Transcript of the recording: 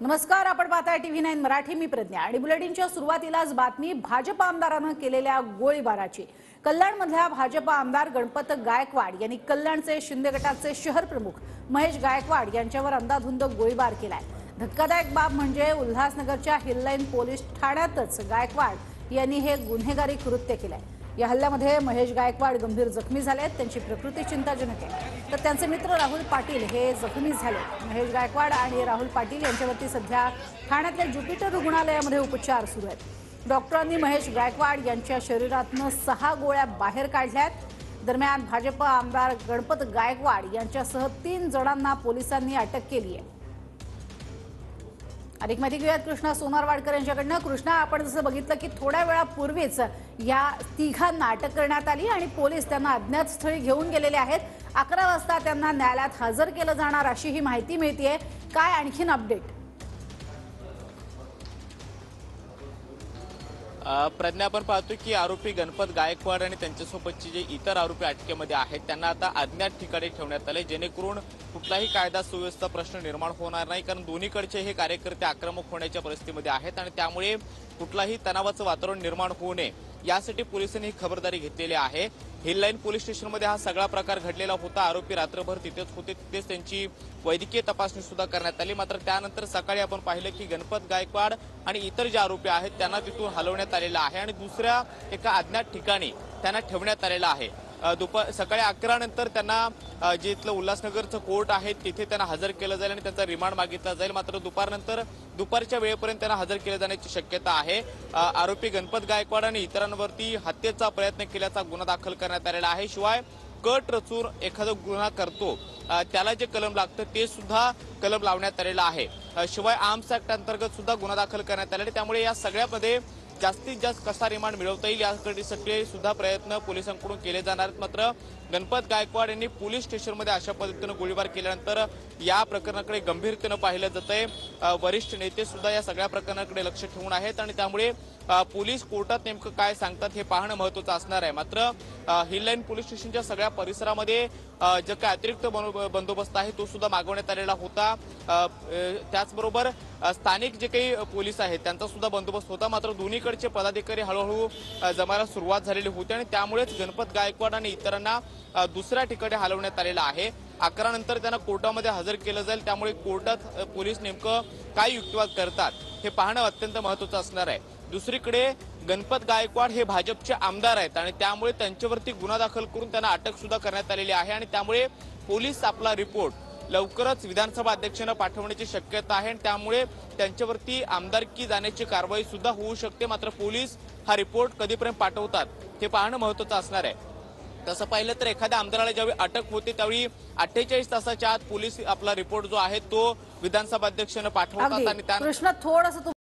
नमस्कार, आपण पाहताय TV9 मराठी. मी प्रज्ञा आणि बुलेटिनच्या सुरुवातीलाच बातमी भाजप आमदारांना केलेल्या गोळीबाराची. कल्याणमधल्या भाजप आमदार गणपत गायकवाड यांनी कल्याणचे शिंदे गटाचे शहर प्रमुख महेश गायकवाड यांच्यावर अंधाधुंद गोळीबार केलाय. धक्कादायक बाब म्हणजे उल्हासनगरच्या हिललाईन पोलीस ठाण्यातच गायकवाड यांनी हे गुन्हेगारी कृत्य केलंय. या हल्ल्यामध्ये महेश गायकवाड गंभीर जखमी झालेत. त्यांची प्रकृती चिंताजनक आहे, तर त्यांचे मित्र राहुल पाटील हे जखमी झाले. महेश गायकवाड आणि राहुल पाटील यांच्यावरती सध्या ठाण्यातल्या ज्युपिटर रुग्णालयामध्ये उपचार सुरू आहेत. डॉक्टरांनी महेश गायकवाड यांच्या शरीरातून 6 गोळ्या बाहेर काढल्यात. दरम्यान भाजप आमदार गणपत गायकवाड यांच्यासह 3 जणांना पोलिसांनी अटक केली आहे. अधिक माहिती घेऊयात कृष्णा सोनारवाडकर यांच्याकडनं. कृष्णा, आपण जसं बघितलं की थोड्या वेळापूर्वीच या तिघांना अटक करण्यात आली आणि पोलीस त्यांना अज्ञात स्थळी घेऊन गेलेले आहेत. 11 वाजता त्यांना न्यायालयात हजर केलं जाणार अशी ही माहिती मिळतेय. काय आणखीन अपडेट? प्रज्ञा, आपण पाहतो की आरोपी गणपत गायकवाड आणि त्यांच्यासोबतचे जे इतर आरोपी अटकेमध्ये आहेत त्यांना आता अज्ञात ठिकाणी ठेवण्यात आले, जेणेकरून कुठलाही कायदा सुव्यवस्था प्रश्न निर्माण होणार नाही. कारण दोन्हीकडचे हे कार्यकर्ते आक्रमक होण्याच्या परिस्थितीमध्ये आहेत आणि त्यामुळे कुठलाही तणावाचं वातावरण निर्माण होऊ नये यासाठी पोलिसांनी ही खबरदारी घेतलेली आहे. हिललाईन पोलीस स्टेशनमध्ये हा सगळा प्रकार घडलेला होता. आरोपी रात्रभर तिथेच होते, तिथेच त्यांची वैद्यकीय तपासणी सुद्धा करण्यात आली. मात्र त्यानंतर सकाळी आपण पाहिलं की गणपत गायकवाड आणि इतर जे आरोपी आहेत त्यांना तिथून हलवण्यात आलेलं आहे आणि दुसऱ्या एका अज्ञात ठिकाणी त्यांना ठेवण्यात आलेलं आहे. सकाळी 11 नंतर त्यांना जे इथलं उल्हासनगरचं कोर्ट आहे तिथे त्यांना हजर केलं जाईल आणि त्यांचा रिमांड मागितला जाईल. मात्र दुपारच्या वेळेपर्यंत त्यांना हजर केलं जाण्याची शक्यता आहे. आरोपी गणपत गायकवाड आणि इतरांवरती हत्येचा प्रयत्न केल्याचा गुन्हा दाखल करण्यात आलेला आहे. शिवाय कट रचून एखादा गुन्हा करतो त्याला जे कलम लागतं ते सुद्धा कलम लावण्यात आलेलं आहे. शिवाय आर्म्स ऍक्ट अंतर्गत सुद्धा गुन्हा दाखल करण्यात आलेला आहे. त्यामुळे या सगळ्यामध्ये जास्तीत जास्त कसा रिमांड मिळवता येईल यासाठी सगळे सुद्धा प्रयत्न पोलिसांकडून केले जाणार आहेत. मात्र गणपत गायकवाड यांनी पोलीस स्टेशनमध्ये अशा पद्धतीनं गोळीबार केल्यानंतर या प्रकरणाकडे गंभीरतेनं पाहिलं जातंय. वरिष्ठ नेते सुद्धा या सगळ्या प्रकरणाकडे लक्ष ठेवून आहेत आणि त्यामुळे पोलीस कोर्टात नेमकं काय सांगतात हे पाहणं महत्त्वाचं असणार आहे. मात्र हिललाईन पोलीस स्टेशनच्या सगळ्या परिसरामध्ये जो काही अतिरिक्त बंदोबस्त आहे तो सुद्धा मागवण्यात आलेला होता. त्याचबरोबर स्थानिक जे काही पोलीस आहेत त्यांचा सुद्धा बंदोबस्त होता. मात्र दोन्हीकडचे पदाधिकारी हळूहळू जमायला सुरुवात झालेली होती आणि त्यामुळेच गणपत गायकवाड आणि इतरांना दुसऱ्या ठिकाणी हलवण्यात आलेलं आहे. 11 नंतर त्यांना कोर्टामध्ये हजर केलं जाईल. त्यामुळे कोर्टात पोलीस नेमकं काय युक्तिवाद करतात हे पाहणं अत्यंत महत्त्वाचं असणार आहे. दुसरीकडे गणपत गायकवाड हे भाजपचे आमदार आहेत आणि त्यामुळे त्यांच्यावरती गुन्हा दाखल करून त्यांना अटक सुद्धा करण्यात आलेली आहे आणि त्यामुळे पोलीस आपला रिपोर्ट लवकरच विधानसभा अध्यक्षांना पाठवण्याची शक्यता आहे आणि त्यामुळे त्यांच्यावरती आमदारकी जाण्याची कारवाई सुद्धा होऊ शकते. मात्र पोलीस हा रिपोर्ट कधीपर्यंत पाठवतात हे पाहणं महत्त्वाचं असणार आहे. तसं पाहिलं तर एखाद्या आमदाराला ज्यावेळी अटक होते त्यावेळी 48 तासाच्या आत पोलीस आपला रिपोर्ट जो आहे तो विधानसभा अध्यक्षांना पाठवतात आणि कृष्णा, थोडंसं